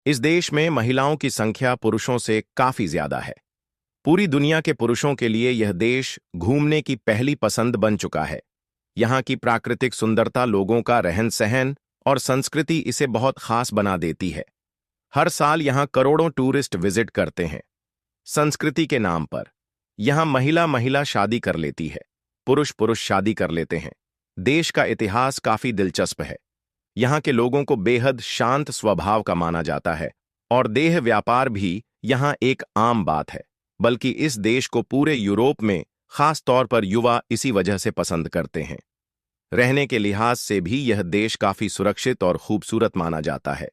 इस देश में महिलाओं की संख्या पुरुषों से काफी ज्यादा है। पूरी दुनिया के पुरुषों के लिए यह देश घूमने की पहली पसंद बन चुका है। यहाँ की प्राकृतिक सुंदरता, लोगों का रहन सहन और संस्कृति इसे बहुत खास बना देती है। हर साल यहाँ करोड़ों टूरिस्ट विजिट करते हैं। संस्कृति के नाम पर यहाँ महिला महिला शादी कर लेती है, पुरुष पुरुष शादी कर लेते हैं। देश का इतिहास काफी दिलचस्प है। यहाँ के लोगों को बेहद शांत स्वभाव का माना जाता है और देह व्यापार भी यहाँ एक आम बात है। बल्कि इस देश को पूरे यूरोप में खास तौर पर युवा इसी वजह से पसंद करते हैं। रहने के लिहाज से भी यह देश काफी सुरक्षित और खूबसूरत माना जाता है।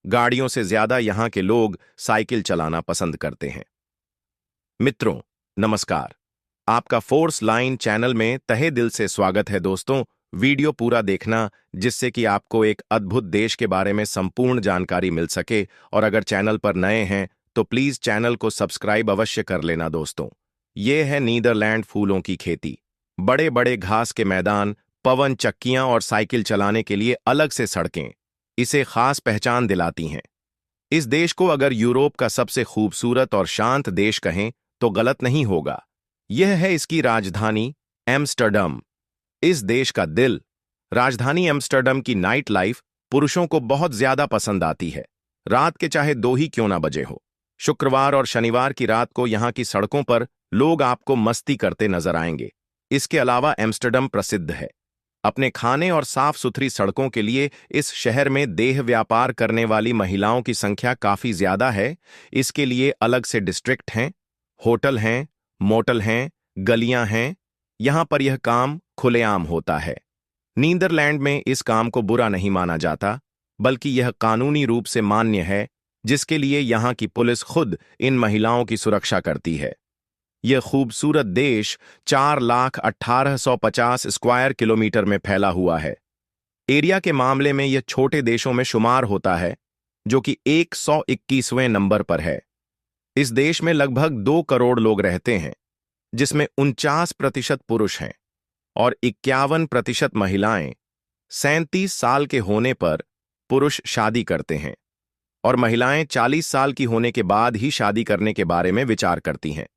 गाड़ियों से ज्यादा यहाँ के लोग साइकिल चलाना पसंद करते हैं। मित्रों, नमस्कार। आपका फोर्स लाइन चैनल में तहे दिल से स्वागत है। दोस्तों, वीडियो पूरा देखना जिससे कि आपको एक अद्भुत देश के बारे में संपूर्ण जानकारी मिल सके। और अगर चैनल पर नए हैं तो प्लीज चैनल को सब्सक्राइब अवश्य कर लेना। दोस्तों, ये है नीदरलैंड फूलों की खेती। बड़े बड़े घास के मैदान, पवन चक्कियां और साइकिल चलाने के लिए अलग से सड़कें इसे खास पहचान दिलाती हैं। इस देश को अगर यूरोप का सबसे खूबसूरत और शांत देश कहें तो गलत नहीं होगा। यह है इसकी राजधानी एम्स्टर्डम, इस देश का दिल। राजधानी एम्स्टर्डम की नाइट लाइफ पुरुषों को बहुत ज्यादा पसंद आती है। रात के चाहे 2 ही क्यों ना बजे हो, शुक्रवार और शनिवार की रात को यहाँ की सड़कों पर लोग आपको मस्ती करते नजर आएंगे। इसके अलावा एम्स्टर्डम प्रसिद्ध है अपने खाने और साफ सुथरी सड़कों के लिए। इस शहर में देह व्यापार करने वाली महिलाओं की संख्या काफी ज्यादा है। इसके लिए अलग से डिस्ट्रिक्ट हैं, होटल हैं, मोटल हैं, गलियां हैं। यहां पर यह काम खुलेआम होता है। नीदरलैंड में इस काम को बुरा नहीं माना जाता, बल्कि यह कानूनी रूप से मान्य है, जिसके लिए यहां की पुलिस खुद इन महिलाओं की सुरक्षा करती है। यह खूबसूरत देश 4,18,50 स्क्वायर किलोमीटर में फैला हुआ है। एरिया के मामले में यह छोटे देशों में शुमार होता है, जो कि 121वें नंबर पर है। इस देश में लगभग 2 करोड़ लोग रहते हैं, जिसमें 49% पुरुष हैं और 51% महिलाएं। 37 साल के होने पर पुरुष शादी करते हैं और महिलाएं 40 साल की होने के बाद ही शादी करने के बारे में विचार करती हैं।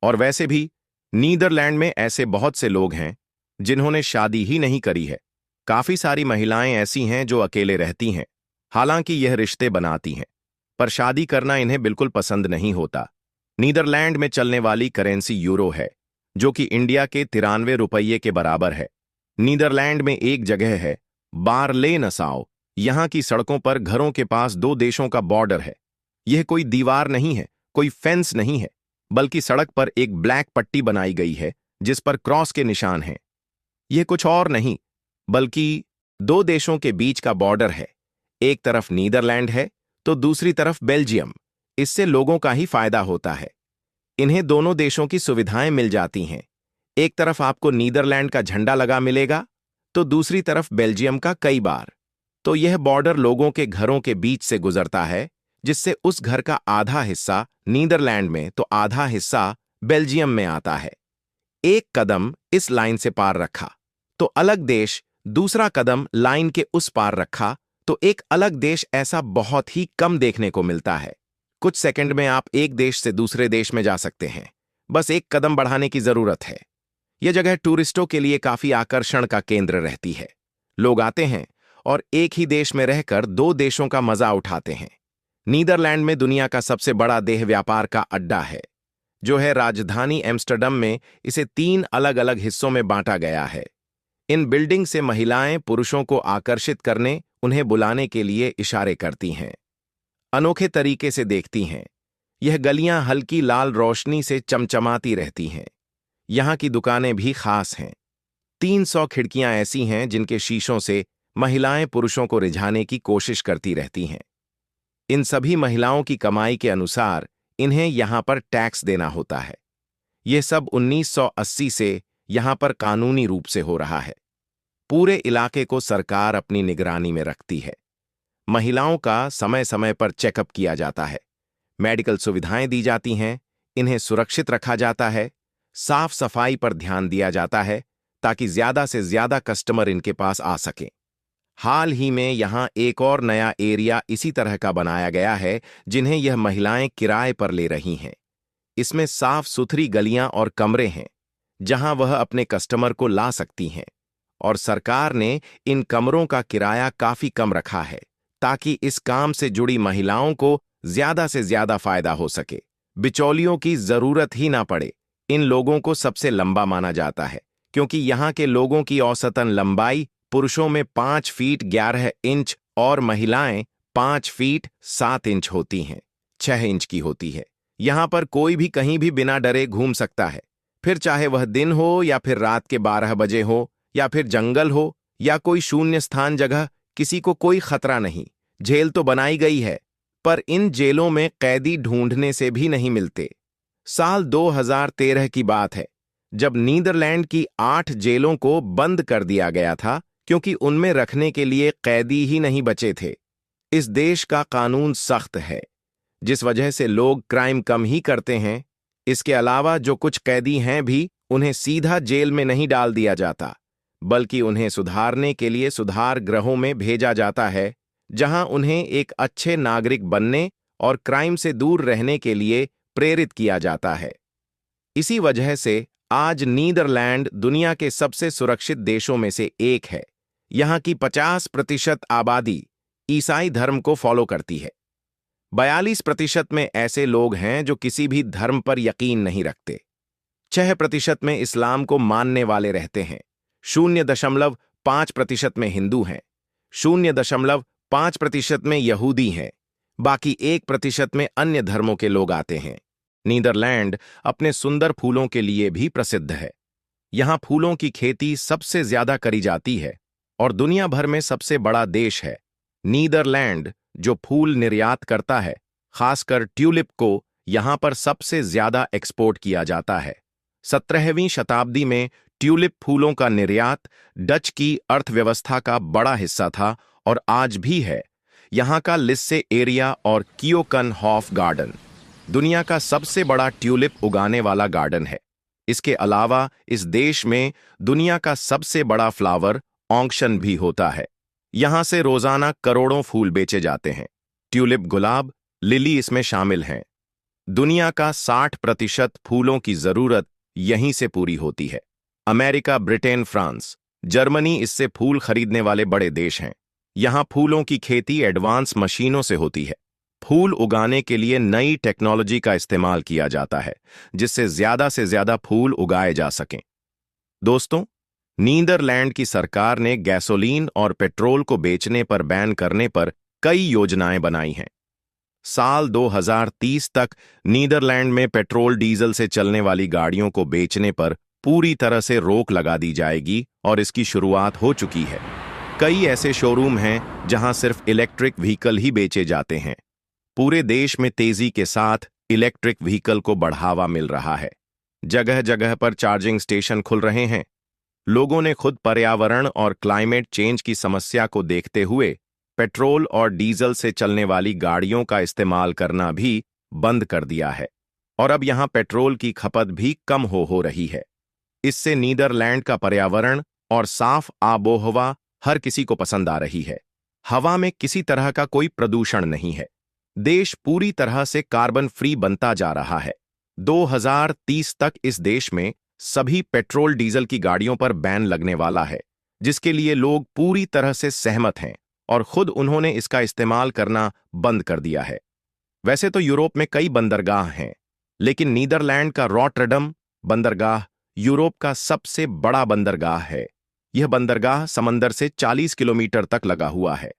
और वैसे भी नीदरलैंड में ऐसे बहुत से लोग हैं जिन्होंने शादी ही नहीं करी है। काफी सारी महिलाएं ऐसी हैं जो अकेले रहती हैं, हालांकि यह रिश्ते बनाती हैं, पर शादी करना इन्हें बिल्कुल पसंद नहीं होता। नीदरलैंड में चलने वाली करेंसी यूरो है, जो कि इंडिया के 93 रुपये के बराबर है। नीदरलैंड में एक जगह है बारले नसाओ। यहाँ की सड़कों पर घरों के पास 2 देशों का बॉर्डर है। यह कोई दीवार नहीं है, कोई फेंस नहीं है, बल्कि सड़क पर एक ब्लैक पट्टी बनाई गई है जिस पर क्रॉस के निशान हैं। यह कुछ और नहीं बल्कि 2 देशों के बीच का बॉर्डर है। एक तरफ नीदरलैंड है तो दूसरी तरफ बेल्जियम। इससे लोगों का ही फायदा होता है। इन्हें दोनों देशों की सुविधाएं मिल जाती हैं। एक तरफ आपको नीदरलैंड का झंडा लगा मिलेगा तो दूसरी तरफ बेल्जियम का कई बार। तो यह बॉर्डर लोगों के घरों के बीच से गुजरता है, जिससे उस घर का आधा हिस्सा नीदरलैंड में तो आधा हिस्सा बेल्जियम में आता है। एक कदम इस लाइन से पार रखा तो अलग देश, दूसरा कदम लाइन के उस पार रखा तो एक अलग देश। ऐसा बहुत ही कम देखने को मिलता है। कुछ सेकंड में आप एक देश से दूसरे देश में जा सकते हैं, बस एक कदम बढ़ाने की जरूरत है। यह जगह टूरिस्टों के लिए काफी आकर्षण का केंद्र रहती है। लोग आते हैं और एक ही देश में रहकर 2 देशों का मजा उठाते हैं। नीदरलैंड में दुनिया का सबसे बड़ा देह व्यापार का अड्डा है, जो है राजधानी एम्स्टर्डम में। इसे 3 अलग अलग हिस्सों में बांटा गया है। इन बिल्डिंग से महिलाएं पुरुषों को आकर्षित करने, उन्हें बुलाने के लिए इशारे करती हैं, अनोखे तरीके से देखती हैं। यह गलियां हल्की लाल रोशनी से चमचमाती रहती हैं। यहाँ की दुकानें भी खास हैं। 300 खिड़कियां ऐसी हैं जिनके शीशों से महिलाएं पुरुषों को रिझाने की कोशिश करती रहती हैं। इन सभी महिलाओं की कमाई के अनुसार इन्हें यहाँ पर टैक्स देना होता है। यह सब 1980 से यहाँ पर कानूनी रूप से हो रहा है। पूरे इलाके को सरकार अपनी निगरानी में रखती है। महिलाओं का समय समय पर चेकअप किया जाता है, मेडिकल सुविधाएं दी जाती हैं, इन्हें सुरक्षित रखा जाता है, साफ सफाई पर ध्यान दिया जाता है ताकि ज्यादा से ज्यादा कस्टमर इनके पास आ सकें। हाल ही में यहाँ एक और नया एरिया इसी तरह का बनाया गया है, जिन्हें यह महिलाएं किराए पर ले रही हैं। इसमें साफ सुथरी गलियां और कमरे हैं, जहां वह अपने कस्टमर को ला सकती हैं। और सरकार ने इन कमरों का किराया काफी कम रखा है, ताकि इस काम से जुड़ी महिलाओं को ज्यादा से ज्यादा फायदा हो सके, बिचौलियों की जरूरत ही ना पड़े। इन लोगों को सबसे लंबा माना जाता है, क्योंकि यहाँ के लोगों की औसतन लंबाई पुरुषों में 5 फीट 11 इंच और महिलाएं 5 फीट 7 इंच होती हैं, 6 इंच की होती है। यहाँ पर कोई भी कहीं भी बिना डरे घूम सकता है, फिर चाहे वह दिन हो या फिर रात के 12 बजे हो, या फिर जंगल हो या कोई शून्य स्थान जगह, किसी को कोई खतरा नहीं। जेल तो बनाई गई है, पर इन जेलों में कैदी ढूंढने से भी नहीं मिलते। साल 2013 की बात है, जब नीदरलैंड की 8 जेलों को बंद कर दिया गया था, क्योंकि उनमें रखने के लिए कैदी ही नहीं बचे थे। इस देश का कानून सख्त है, जिस वजह से लोग क्राइम कम ही करते हैं। इसके अलावा जो कुछ कैदी हैं भी, उन्हें सीधा जेल में नहीं डाल दिया जाता, बल्कि उन्हें सुधारने के लिए सुधार गृहों में भेजा जाता है, जहां उन्हें एक अच्छे नागरिक बनने और क्राइम से दूर रहने के लिए प्रेरित किया जाता है। इसी वजह से आज नीदरलैंड दुनिया के सबसे सुरक्षित देशों में से एक है। यहाँ की 50% आबादी ईसाई धर्म को फॉलो करती है। 42% में ऐसे लोग हैं जो किसी भी धर्म पर यकीन नहीं रखते। 6% में इस्लाम को मानने वाले रहते हैं। 0.5% में हिंदू हैं। 0.5% में यहूदी हैं। बाकी 1% में अन्य धर्मों के लोग आते हैं। नीदरलैंड अपने सुंदर फूलों के लिए भी प्रसिद्ध है। यहाँ फूलों की खेती सबसे ज्यादा करी जाती है और दुनिया भर में सबसे बड़ा देश है। नीदरलैंड जो फूल निर्यात करता है, खासकर ट्यूलिप को यहाँ पर सबसे ज्यादा एक्सपोर्ट किया जाता है। 17वीं शताब्दी में ट्यूलिप फूलों का निर्यात डच की अर्थव्यवस्था का बड़ा हिस्सा था और आज भी है। यहाँ का लिस्से एरिया और कियोकन हॉफ गार्डन दुनिया का सबसे बड़ा ट्यूलिप उगाने वाला गार्डन है। इसके अलावा इस देश में दुनिया का सबसे बड़ा फ्लावर ऑक्शन भी होता है। यहाँ से रोजाना करोड़ों फूल बेचे जाते हैं। ट्यूलिप, गुलाब, लिली इसमें शामिल हैं। दुनिया का 60% फूलों की जरूरत यहीं से पूरी होती है। अमेरिका, ब्रिटेन, फ्रांस, जर्मनी इससे फूल खरीदने वाले बड़े देश हैं। यहाँ फूलों की खेती एडवांस मशीनों से होती है। फूल उगाने के लिए नई टेक्नोलॉजी का इस्तेमाल किया जाता है, जिससे ज्यादा से ज्यादा फूल उगाए जा सकें। दोस्तों, नीदरलैंड की सरकार ने गैसोलीन और पेट्रोल को बेचने पर बैन करने पर कई योजनाएं बनाई हैं। साल 2030 तक नीदरलैंड में पेट्रोल डीजल से चलने वाली गाड़ियों को बेचने पर पूरी तरह से रोक लगा दी जाएगी और इसकी शुरुआत हो चुकी है। कई ऐसे शोरूम हैं जहां सिर्फ इलेक्ट्रिक व्हीकल ही बेचे जाते हैं। पूरे देश में तेजी के साथ इलेक्ट्रिक व्हीकल को बढ़ावा मिल रहा है। जगह जगह पर चार्जिंग स्टेशन खुल रहे हैं। लोगों ने खुद पर्यावरण और क्लाइमेट चेंज की समस्या को देखते हुए पेट्रोल और डीजल से चलने वाली गाड़ियों का इस्तेमाल करना भी बंद कर दिया है और अब यहां पेट्रोल की खपत भी कम हो रही है। इससे नीदरलैंड का पर्यावरण और साफ आबोहवा हर किसी को पसंद आ रही है। हवा में किसी तरह का कोई प्रदूषण नहीं है। देश पूरी तरह से कार्बन फ्री बनता जा रहा है। 2030 तक इस देश में सभी पेट्रोल डीजल की गाड़ियों पर बैन लगने वाला है, जिसके लिए लोग पूरी तरह से सहमत हैं और खुद उन्होंने इसका इस्तेमाल करना बंद कर दिया है। वैसे तो यूरोप में कई बंदरगाह हैं, लेकिन नीदरलैंड का रॉटरडम बंदरगाह यूरोप का सबसे बड़ा बंदरगाह है। यह बंदरगाह समंदर से 40 किलोमीटर तक लगा हुआ है।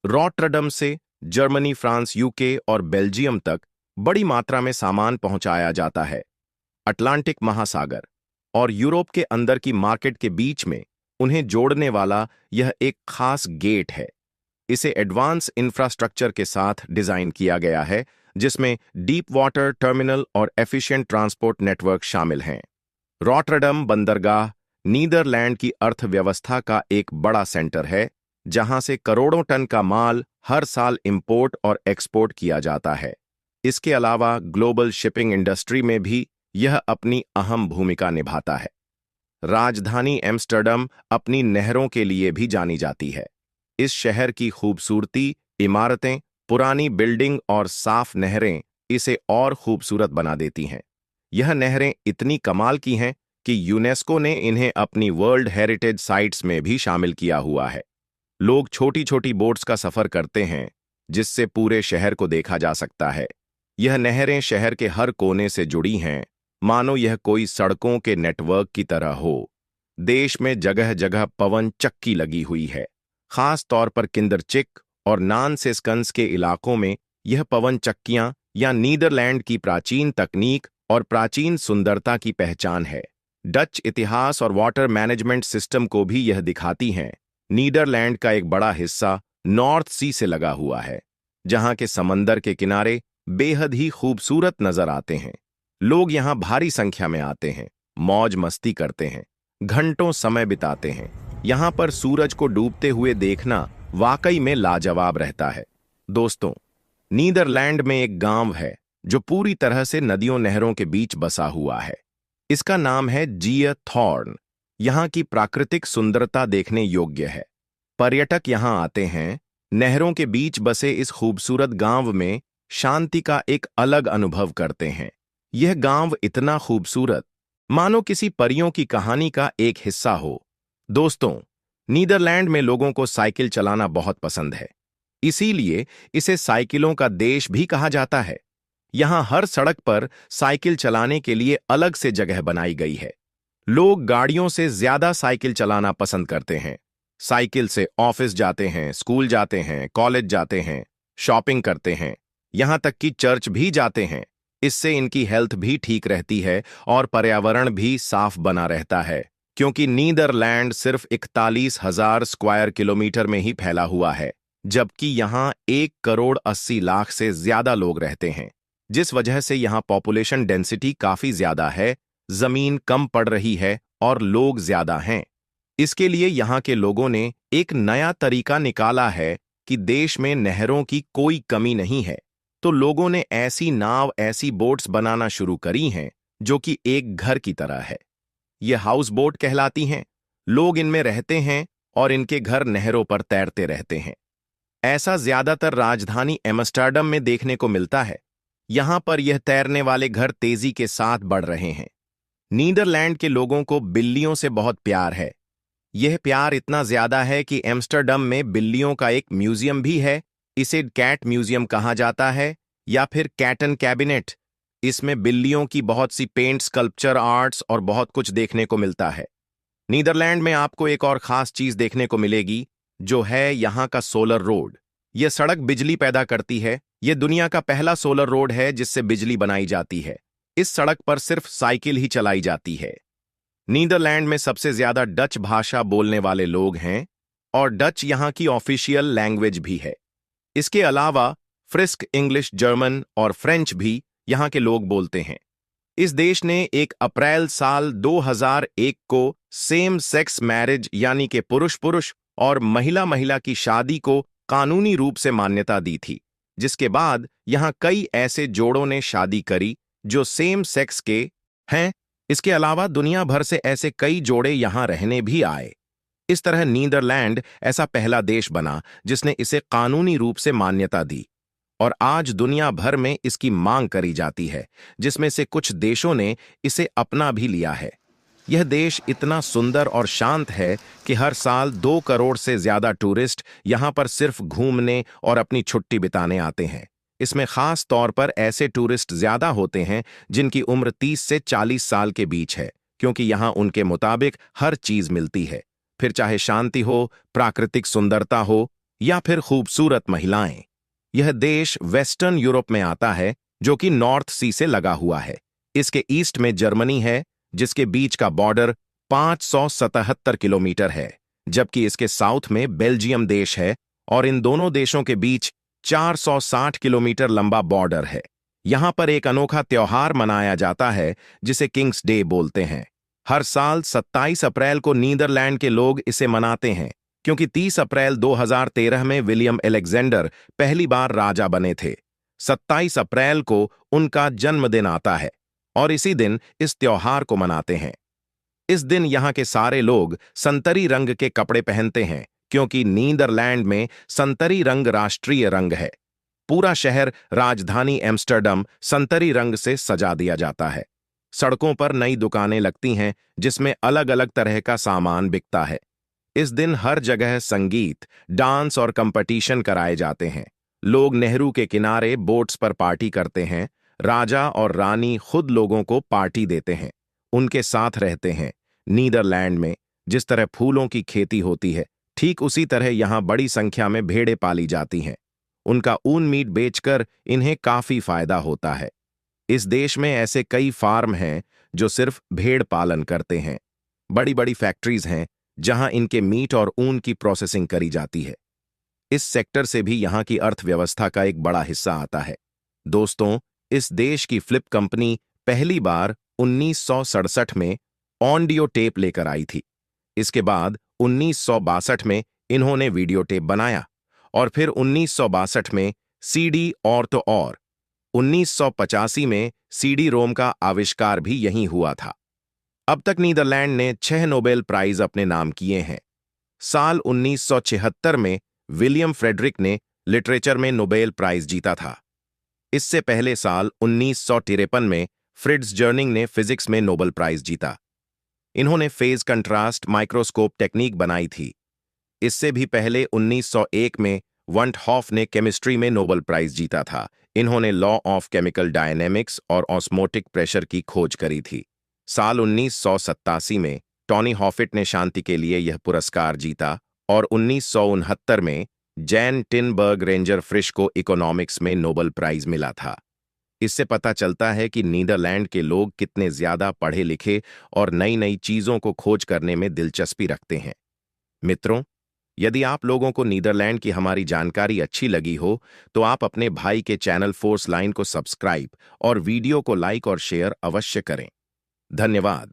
रॉटरडम से जर्मनी, फ्रांस, यूके और बेल्जियम तक बड़ी मात्रा में सामान पहुंचाया जाता है। अटलांटिक महासागर और यूरोप के अंदर की मार्केट के बीच में उन्हें जोड़ने वाला यह एक खास गेट है। इसे एडवांस इंफ्रास्ट्रक्चर के साथ डिजाइन किया गया है, जिसमें डीप वाटर टर्मिनल और एफिशिएंट ट्रांसपोर्ट नेटवर्क शामिल हैं। रॉटरडम बंदरगाह नीदरलैंड की अर्थव्यवस्था का एक बड़ा सेंटर है, जहां से करोड़ों टन का माल हर साल इंपोर्ट और एक्सपोर्ट किया जाता है। इसके अलावा ग्लोबल शिपिंग इंडस्ट्री में भी यह अपनी अहम भूमिका निभाता है। राजधानी एम्स्टर्डम अपनी नहरों के लिए भी जानी जाती है। इस शहर की खूबसूरती, इमारतें, पुरानी बिल्डिंग और साफ नहरें इसे और खूबसूरत बना देती हैं। यह नहरें इतनी कमाल की हैं कि यूनेस्को ने इन्हें अपनी वर्ल्ड हेरिटेज साइट्स में भी शामिल किया हुआ है। लोग छोटी छोटी बोट्स का सफर करते हैं, जिससे पूरे शहर को देखा जा सकता है। यह नहरें शहर के हर कोने से जुड़ी हैं, मानो यह कोई सड़कों के नेटवर्क की तरह हो। देश में जगह जगह पवन चक्की लगी हुई है। खास तौर पर किंदरचिक और नानसेस्कंस के इलाकों में यह पवन चक्कियां या नीदरलैंड की प्राचीन तकनीक और प्राचीन सुंदरता की पहचान है। डच इतिहास और वाटर मैनेजमेंट सिस्टम को भी यह दिखाती हैं। नीदरलैंड का एक बड़ा हिस्सा नॉर्थ सी से लगा हुआ है, जहां के समंदर के किनारे बेहद ही खूबसूरत नजर आते हैं। लोग यहां भारी संख्या में आते हैं, मौज मस्ती करते हैं, घंटों समय बिताते हैं। यहां पर सूरज को डूबते हुए देखना वाकई में लाजवाब रहता है। दोस्तों, नीदरलैंड में एक गांव है जो पूरी तरह से नदियों नहरों के बीच बसा हुआ है। इसका नाम है जिया थॉर्न। यहाँ की प्राकृतिक सुंदरता देखने योग्य है। पर्यटक यहाँ आते हैं, नहरों के बीच बसे इस खूबसूरत गांव में शांति का एक अलग अनुभव करते हैं। यह गांव इतना खूबसूरत, मानो किसी परियों की कहानी का एक हिस्सा हो। दोस्तों, नीदरलैंड में लोगों को साइकिल चलाना बहुत पसंद है, इसीलिए इसे साइकिलों का देश भी कहा जाता है। यहाँ हर सड़क पर साइकिल चलाने के लिए अलग से जगह बनाई गई है। लोग गाड़ियों से ज्यादा साइकिल चलाना पसंद करते हैं। साइकिल से ऑफिस जाते हैं, स्कूल जाते हैं, कॉलेज जाते हैं, शॉपिंग करते हैं, यहाँ तक कि चर्च भी जाते हैं। इससे इनकी हेल्थ भी ठीक रहती है और पर्यावरण भी साफ बना रहता है, क्योंकि नीदरलैंड सिर्फ 41,000 स्क्वायर किलोमीटर में ही फैला हुआ है, जबकि यहाँ 1,80,00,000 से ज्यादा लोग रहते हैं। जिस वजह से यहाँ पॉपुलेशन डेंसिटी काफी ज्यादा है, जमीन कम पड़ रही है और लोग ज्यादा हैं। इसके लिए यहाँ के लोगों ने एक नया तरीका निकाला है कि देश में नहरों की कोई कमी नहीं है, तो लोगों ने ऐसी नाव, ऐसी बोट्स बनाना शुरू करी हैं जो कि एक घर की तरह है। ये हाउस बोट कहलाती हैं। लोग इनमें रहते हैं और इनके घर नहरों पर तैरते रहते हैं। ऐसा ज्यादातर राजधानी एम्स्टर्डम में देखने को मिलता है। यहाँ पर यह तैरने वाले घर तेजी के साथ बढ़ रहे हैं। नीदरलैंड के लोगों को बिल्लियों से बहुत प्यार है। यह प्यार इतना ज्यादा है कि एम्स्टर्डम में बिल्लियों का एक म्यूजियम भी है। इसे कैट म्यूजियम कहा जाता है या फिर कैटन कैबिनेट। इसमें बिल्लियों की बहुत सी पेंट, स्कल्पचर, आर्ट्स और बहुत कुछ देखने को मिलता है। नीदरलैंड में आपको एक और खास चीज देखने को मिलेगी, जो है यहाँ का सोलर रोड। यह सड़क बिजली पैदा करती है। यह दुनिया का पहला सोलर रोड है जिससे बिजली बनाई जाती है। इस सड़क पर सिर्फ साइकिल ही चलाई जाती है। नीदरलैंड में सबसे ज्यादा डच भाषा बोलने वाले लोग हैं और डच यहाँ की ऑफिशियल लैंग्वेज भी है। इसके अलावा फ्रिस्क, इंग्लिश, जर्मन और फ्रेंच भी यहाँ के लोग बोलते हैं। इस देश ने 1 अप्रैल साल 2001 को सेम सेक्स मैरिज यानी कि पुरुष पुरुष और महिला महिला की शादी को कानूनी रूप से मान्यता दी थी, जिसके बाद यहाँ कई ऐसे जोड़ों ने शादी करी जो सेम सेक्स के हैं। इसके अलावा दुनिया भर से ऐसे कई जोड़े यहाँ रहने भी आए। इस तरह नीदरलैंड ऐसा पहला देश बना जिसने इसे कानूनी रूप से मान्यता दी और आज दुनिया भर में इसकी मांग करी जाती है, जिसमें से कुछ देशों ने इसे अपना भी लिया है। यह देश इतना सुंदर और शांत है कि हर साल 2 करोड़ से ज्यादा टूरिस्ट यहाँ पर सिर्फ घूमने और अपनी छुट्टी बिताने आते हैं। इसमें खास तौर पर ऐसे टूरिस्ट ज्यादा होते हैं जिनकी उम्र 30 से 40 साल के बीच है, क्योंकि यहाँ उनके मुताबिक हर चीज मिलती है, फिर चाहे शांति हो, प्राकृतिक सुंदरता हो या फिर खूबसूरत महिलाएं। यह देश वेस्टर्न यूरोप में आता है, जो कि नॉर्थ सी से लगा हुआ है। इसके ईस्ट में जर्मनी है, जिसके बीच का बॉर्डर 577 किलोमीटर है, जबकि इसके साउथ में बेल्जियम देश है और इन दोनों देशों के बीच 460 किलोमीटर लंबा बॉर्डर है। यहाँ पर एक अनोखा त्योहार मनाया जाता है जिसे किंग्स डे बोलते हैं। हर साल 27 अप्रैल को नीदरलैंड के लोग इसे मनाते हैं, क्योंकि 30 अप्रैल 2013 में विलियम एलेक्जेंडर पहली बार राजा बने थे। 27 अप्रैल को उनका जन्मदिन आता है और इसी दिन इस त्योहार को मनाते हैं। इस दिन यहाँ के सारे लोग संतरी रंग के कपड़े पहनते हैं, क्योंकि नीदरलैंड में संतरी रंग राष्ट्रीय रंग है। पूरा शहर राजधानी एम्स्टर्डम संतरी रंग से सजा दिया जाता है। सड़कों पर नई दुकानें लगती हैं जिसमें अलग अलग तरह का सामान बिकता है। इस दिन हर जगह संगीत, डांस और कंपटीशन कराए जाते हैं। लोग नेहरू के किनारे बोट्स पर पार्टी करते हैं। राजा और रानी खुद लोगों को पार्टी देते हैं, उनके साथ रहते हैं। नीदरलैंड में जिस तरह फूलों की खेती होती है, ठीक उसी तरह यहाँ बड़ी संख्या में भेड़ें पाली जाती हैं। उनका ऊन मीट बेचकर इन्हें काफी फायदा होता है। इस देश में ऐसे कई फार्म हैं जो सिर्फ भेड़ पालन करते हैं। बड़ी बड़ी फैक्ट्रीज हैं जहां इनके मीट और ऊन की प्रोसेसिंग करी जाती है। इस सेक्टर से भी यहाँ की अर्थव्यवस्था का एक बड़ा हिस्सा आता है। दोस्तों, इस देश की फ्लिप कंपनी पहली बार 1967 में ऑडियो टेप लेकर आई थी। इसके बाद 1962 में इन्होंने वीडियो टेप बनाया और फिर 1962 में सीडी और तो और 1985 में सीडी रोम का आविष्कार भी यहीं हुआ था। अब तक नीदरलैंड ने 6 नोबेल प्राइज अपने नाम किए हैं। साल 1976 में विलियम फ्रेडरिक ने लिटरेचर में नोबेल प्राइज जीता था। इससे पहले साल 1953 में फ्रिट्ज जर्निंग ने फिजिक्स में नोबेल प्राइज जीता। इन्होंने फेज कंट्रास्ट माइक्रोस्कोप टेक्निक बनाई थी। इससे भी पहले 1901 में वंट हॉफ ने केमिस्ट्री में नोबेल प्राइज जीता था। इन्होंने लॉ ऑफ केमिकल डायनेमिक्स और ऑस्मोटिक प्रेशर की खोज करी थी। साल 1987 में टॉनी हॉफिट ने शांति के लिए यह पुरस्कार जीता और 1969 में जैन टिनबर्ग रेंजर फ्रिश को इकोनॉमिक्स में नोबेल प्राइज मिला था। इससे पता चलता है कि नीदरलैंड के लोग कितने ज्यादा पढ़े लिखे और नई नई चीजों को खोज करने में दिलचस्पी रखते हैं। मित्रों, यदि आप लोगों को नीदरलैंड की हमारी जानकारी अच्छी लगी हो तो आप अपने भाई के चैनल फोर्स लाइन को सब्सक्राइब और वीडियो को लाइक और शेयर अवश्य करें। धन्यवाद।